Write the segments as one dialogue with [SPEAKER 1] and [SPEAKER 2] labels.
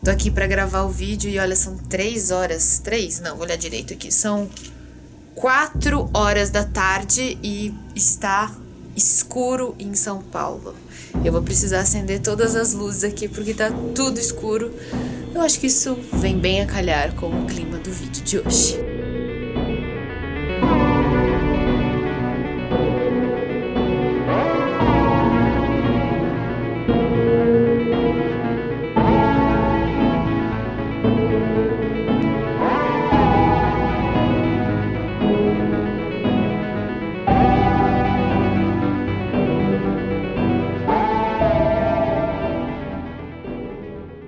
[SPEAKER 1] Tô aqui pra gravar o vídeo e olha, são 3 horas. 3? Não, vou olhar direito aqui. São 4 horas da tarde e está escuro em São Paulo. Eu vou precisar acender todas as luzes aqui porque tá tudo escuro. Eu acho que isso vem bem a calhar com o clima do vídeo de hoje.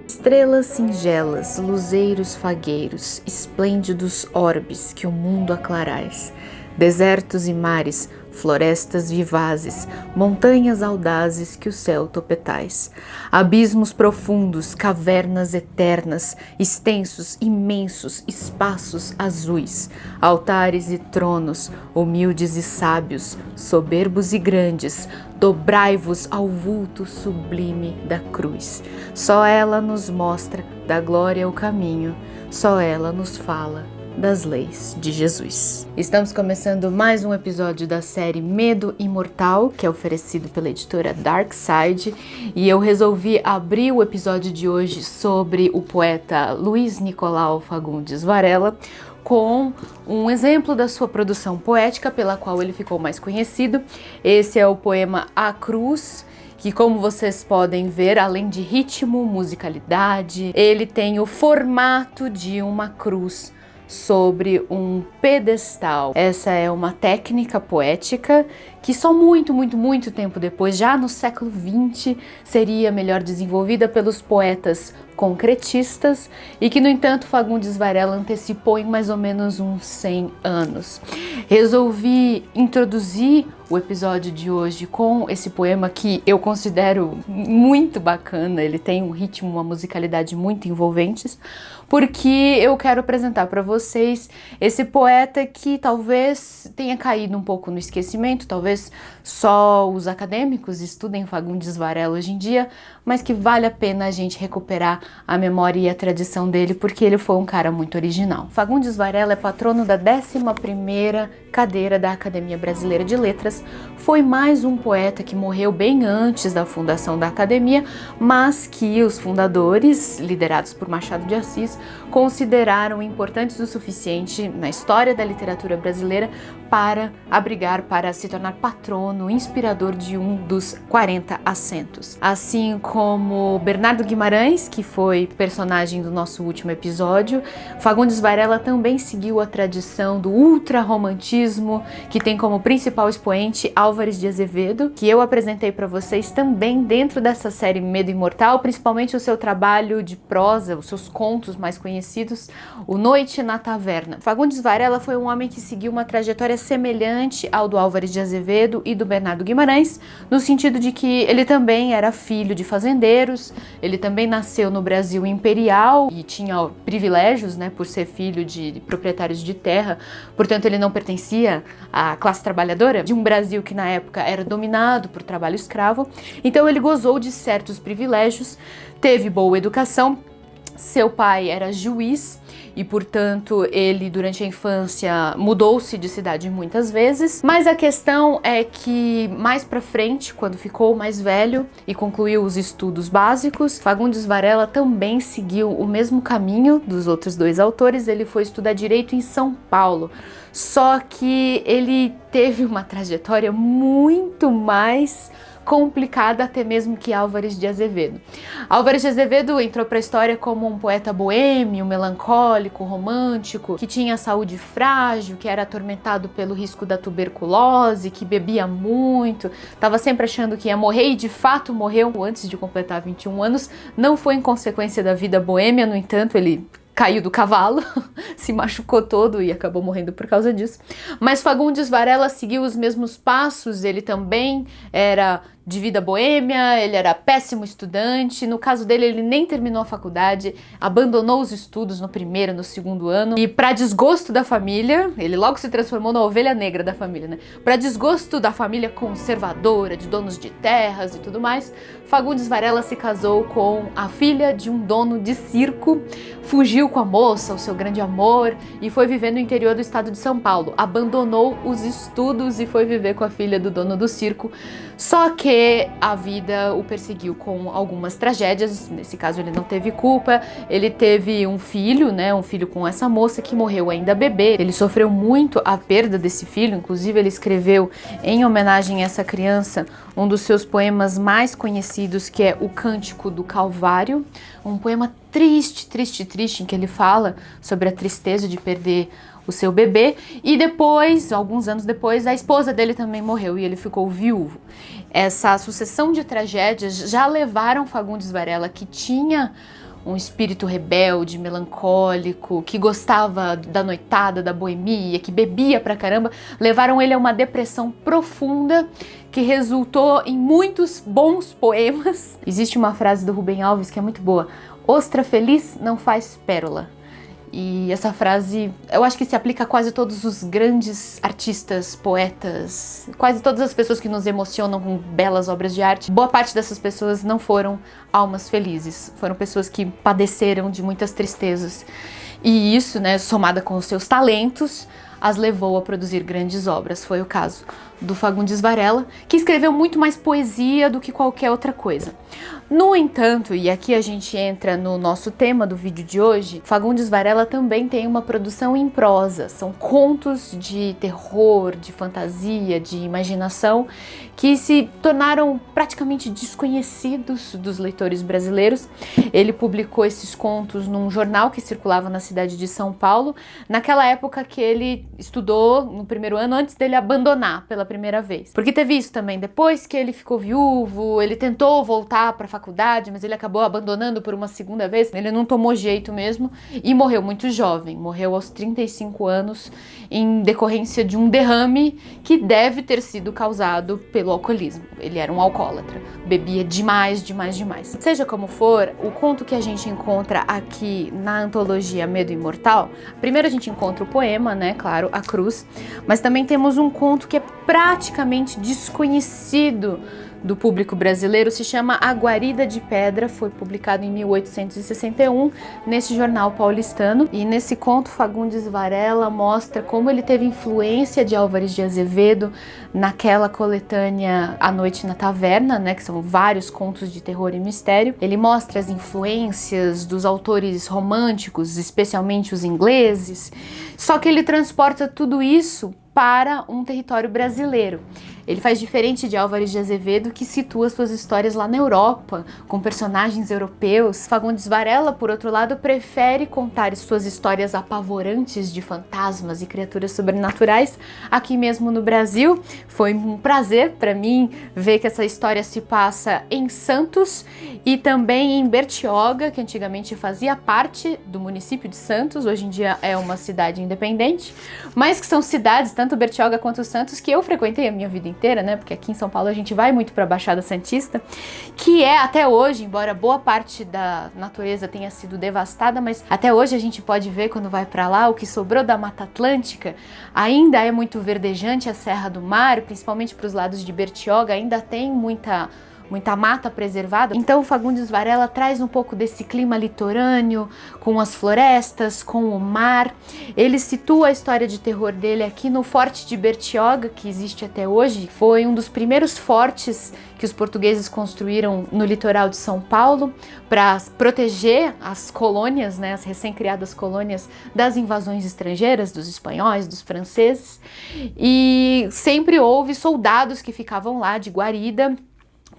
[SPEAKER 1] Estrelas singelas, luzeiros fagueiros, esplêndidos orbes que o mundo aclarais, desertos e mares, florestas vivazes, montanhas audazes que o céu topetais, abismos profundos, cavernas eternas, extensos, imensos, espaços azuis, altares e tronos, humildes e sábios, soberbos e grandes, dobrai-vos ao vulto sublime da cruz. Só ela nos mostra da glória o caminho, só ela nos fala das leis de Jesus. Estamos começando mais um episódio da série Medo Imortal, que é oferecido pela editora Darkside, e eu resolvi abrir o episódio de hoje sobre o poeta Luiz Nicolau Fagundes Varela com um exemplo da sua produção poética pela qual ele ficou mais conhecido. Esse é o poema A Cruz, que, como vocês podem ver, além de ritmo, musicalidade, ele tem o formato de uma cruz sobre um pedestal. Essa é uma técnica poética que só muito tempo depois, já no século XX, seria melhor desenvolvida pelos poetas concretistas e que, no entanto, Fagundes Varela antecipou em mais ou menos uns 100 anos. Resolvi introduzir o episódio de hoje com esse poema que eu considero muito bacana, ele tem um ritmo, uma musicalidade muito envolventes, porque eu quero apresentar para vocês esse poeta que talvez tenha caído um pouco no esquecimento, talvez só os acadêmicos estudem Fagundes Varela hoje em dia, mas que vale a pena a gente recuperar a memória e a tradição dele, porque ele foi um cara muito original. Fagundes Varela é patrono da 11ª cadeira da Academia Brasileira de Letras, foi mais um poeta que morreu bem antes da fundação da Academia, mas que os fundadores, liderados por Machado de Assis, consideraram importantes o suficiente na história da literatura brasileira para abrigar, para se tornar patrono, inspirador de um dos 40 assentos. Assim como Bernardo Guimarães, que foi personagem do nosso último episódio, Fagundes Varela também seguiu a tradição do ultrarromantismo, que tem como principal expoente Álvares de Azevedo, que eu apresentei para vocês também dentro dessa série Medo Imortal, principalmente o seu trabalho de prosa, os seus contos mais conhecidos, O Noite na Taverna. Fagundes Varela foi um homem que seguiu uma trajetória semelhante ao do Álvares de Azevedo e do Bernardo Guimarães, no sentido de que ele também era filho de fazendeiros, ele também nasceu no Brasil imperial e tinha privilégios, né, por ser filho de proprietários de terra, portanto ele não pertencia à classe trabalhadora de um Brasil que na época era dominado por trabalho escravo, então ele gozou de certos privilégios, teve boa educação. Seu pai era juiz e, portanto, ele durante a infância mudou-se de cidade muitas vezes, mas a questão é que mais pra frente, quando ficou mais velho e concluiu os estudos básicos, Fagundes Varela também seguiu o mesmo caminho dos outros dois autores, ele foi estudar direito em São Paulo, só que ele teve uma trajetória muito mais complicada até mesmo que Álvares de Azevedo. Álvares de Azevedo entrou para a história como um poeta boêmio, melancólico, romântico, que tinha saúde frágil, que era atormentado pelo risco da tuberculose, que bebia muito, estava sempre achando que ia morrer e de fato morreu antes de completar 21 anos. Não foi em consequência da vida boêmia, no entanto, ele caiu do cavalo, se machucou todo e acabou morrendo por causa disso. Mas Fagundes Varela seguiu os mesmos passos, ele também era de vida boêmia, ele era péssimo estudante. No caso dele, ele nem terminou a faculdade, abandonou os estudos no primeiro, no segundo ano. E para desgosto da família, ele logo se transformou na ovelha negra da família, né? Para desgosto da família conservadora, de donos de terras e tudo mais, Fagundes Varela se casou com a filha de um dono de circo, fugiu com a moça, o seu grande amor, e foi viver no interior do estado de São Paulo. Abandonou os estudos e foi viver com a filha do dono do circo. Só que a vida o perseguiu com algumas tragédias. Nesse caso ele não teve culpa. Ele teve um filho, né, um filho com essa moça que morreu ainda bebê. Ele sofreu muito a perda desse filho. Inclusive ele escreveu em homenagem a essa criança um dos seus poemas mais conhecidos, que é O Cântico do Calvário, um poema triste, triste, triste, em que ele fala sobre a tristeza de perder o seu bebê. E depois, alguns anos depois, a esposa dele também morreu e ele ficou viúvo. Essa sucessão de tragédias já levaram Fagundes Varela, que tinha um espírito rebelde, melancólico, que gostava da noitada, da boemia, que bebia pra caramba, levaram ele a uma depressão profunda que resultou em muitos bons poemas. Existe uma frase do Rubem Alves que é muito boa: ostra feliz não faz pérola. E essa frase, eu acho que se aplica a quase todos os grandes artistas, poetas, quase todas as pessoas que nos emocionam com belas obras de arte. Boa parte dessas pessoas não foram almas felizes, foram pessoas que padeceram de muitas tristezas. E isso, né, somada com os seus talentos, as levou a produzir grandes obras. Foi o caso do Fagundes Varela, que escreveu muito mais poesia do que qualquer outra coisa. No entanto, e aqui a gente entra no nosso tema do vídeo de hoje, Fagundes Varela também tem uma produção em prosa. São contos de terror, de fantasia, de imaginação, que se tornaram praticamente desconhecidos dos leitores brasileiros. Ele publicou esses contos num jornal que circulava na cidade de São Paulo, naquela época que ele estudou no primeiro ano, antes dele abandonar pela primeira vez. Porque teve isso também, depois que ele ficou viúvo, ele tentou voltar para a faculdade, mas ele acabou abandonando por uma segunda vez. Ele não tomou jeito mesmo e morreu muito jovem, morreu aos 35 anos em decorrência de um derrame que deve ter sido causado pelo alcoolismo. Ele era um alcoólatra, bebia demais, demais, demais. Seja como for, o conto que a gente encontra aqui na antologia Medo Imortal, primeiro a gente encontra o poema, né, claro, A Cruz, mas também temos um conto que é praticamente desconhecido do público brasileiro, se chama A Guarida de Pedra, foi publicado em 1861 nesse jornal paulistano. E nesse conto Fagundes Varela mostra como ele teve influência de Álvares de Azevedo naquela coletânea A Noite na Taverna, né, que são vários contos de terror e mistério. Ele mostra as influências dos autores românticos, especialmente os ingleses, só que ele transporta tudo isso para um território brasileiro. Ele faz diferente de Álvares de Azevedo, que situa suas histórias lá na Europa, com personagens europeus. Fagundes Varela, por outro lado, prefere contar suas histórias apavorantes de fantasmas e criaturas sobrenaturais aqui mesmo no Brasil. Foi um prazer para mim ver que essa história se passa em Santos e também em Bertioga, que antigamente fazia parte do município de Santos, hoje em dia é uma cidade independente, mas que são cidades, tanto Bertioga quanto Santos, que eu frequentei a minha vida inteira, né? Porque aqui em São Paulo a gente vai muito para a Baixada Santista, que é até hoje, embora boa parte da natureza tenha sido devastada, mas até hoje a gente pode ver quando vai para lá o que sobrou da Mata Atlântica. Ainda é muito verdejante a Serra do Mar, principalmente para os lados de Bertioga, ainda tem muita mata preservada. Então Fagundes Varela traz um pouco desse clima litorâneo, com as florestas, com o mar. Ele situa a história de terror dele aqui no Forte de Bertioga, que existe até hoje. Foi um dos primeiros fortes que os portugueses construíram no litoral de São Paulo para proteger as colônias, né, as recém-criadas colônias das invasões estrangeiras, dos espanhóis, dos franceses. E sempre houve soldados que ficavam lá de guarida,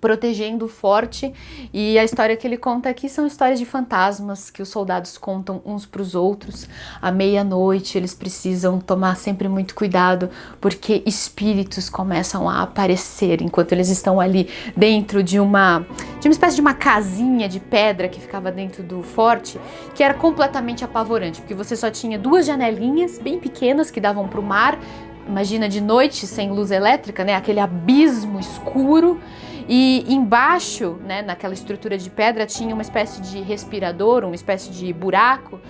[SPEAKER 1] protegendo o forte, e a história que ele conta aqui são histórias de fantasmas que os soldados contam uns para os outros. À meia-noite eles precisam tomar sempre muito cuidado, porque espíritos começam a aparecer enquanto eles estão ali dentro de uma espécie de uma casinha de pedra que ficava dentro do forte, que era completamente apavorante, porque você só tinha duas janelinhas bem pequenas que davam para o mar. Imagina de noite sem luz elétrica, né? Aquele abismo escuro. E embaixo, né, naquela estrutura de pedra, tinha uma espécie de respirador, uma espécie de buraco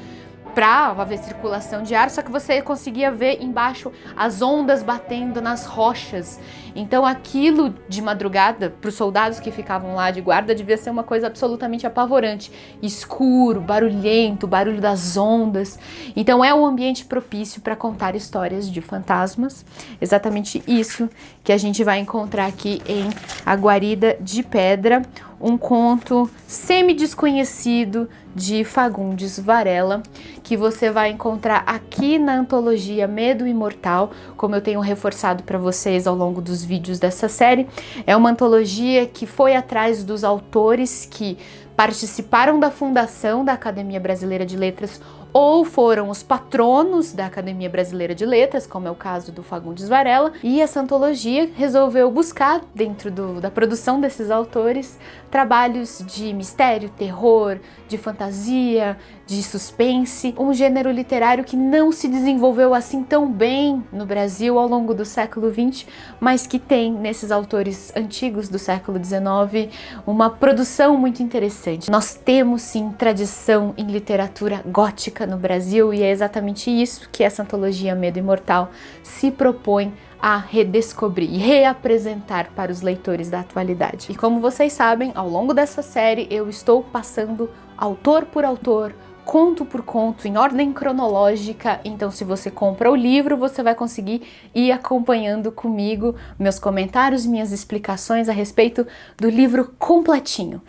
[SPEAKER 1] para haver circulação de ar, só que você conseguia ver embaixo as ondas batendo nas rochas. Então aquilo de madrugada, para os soldados que ficavam lá de guarda, devia ser uma coisa absolutamente apavorante. Escuro, barulhento, barulho das ondas. Então é um ambiente propício para contar histórias de fantasmas. Exatamente isso que a gente vai encontrar aqui em A Guarida de Pedra, um conto semi-desconhecido de Fagundes Varela, que você vai encontrar aqui na antologia Medo Imortal, como eu tenho reforçado para vocês ao longo dos vídeos dessa série. É uma antologia que foi atrás dos autores que participaram da fundação da Academia Brasileira de Letras ou foram os patronos da Academia Brasileira de Letras, como é o caso do Fagundes Varela, e essa antologia resolveu buscar, dentro da produção desses autores, trabalhos de mistério, terror, de fantasia, de suspense, um gênero literário que não se desenvolveu assim tão bem no Brasil ao longo do século XX, mas que tem nesses autores antigos do século XIX uma produção muito interessante. Nós temos sim tradição em literatura gótica no Brasil e é exatamente isso que essa antologia Medo Imortal se propõe a redescobrir e reapresentar para os leitores da atualidade. E como vocês sabem, ao longo dessa série eu estou passando autor por autor, conto por conto, em ordem cronológica, então se você compra o livro, você vai conseguir ir acompanhando comigo meus comentários, minhas explicações a respeito do livro completinho.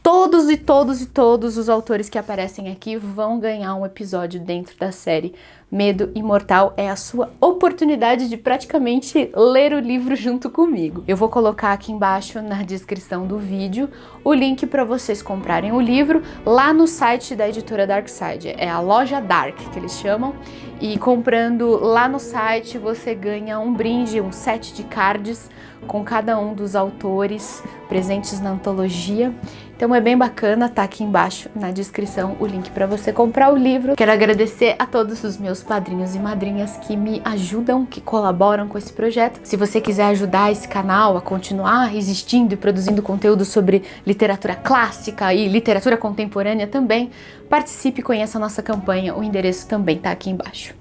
[SPEAKER 1] Todos os autores que aparecem aqui vão ganhar um episódio dentro da série Medo Imortal. É a sua oportunidade de praticamente ler o livro junto comigo. Eu vou colocar aqui embaixo na descrição do vídeo o link para vocês comprarem o livro lá no site da editora Darkside. É a loja Dark que eles chamam. E comprando lá no site você ganha um brinde, um set de cards com cada um dos autores presentes na antologia. Então é bem bacana, tá aqui embaixo na descrição o link para você comprar o livro. Quero agradecer a todos os meus padrinhos e madrinhas que me ajudam, que colaboram com esse projeto. Se você quiser ajudar esse canal a continuar existindo e produzindo conteúdo sobre literatura clássica e literatura contemporânea também, participe e conheça a nossa campanha. O endereço também tá aqui embaixo.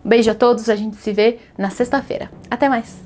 [SPEAKER 1] Um beijo a todos, a gente se vê na sexta-feira. Até mais!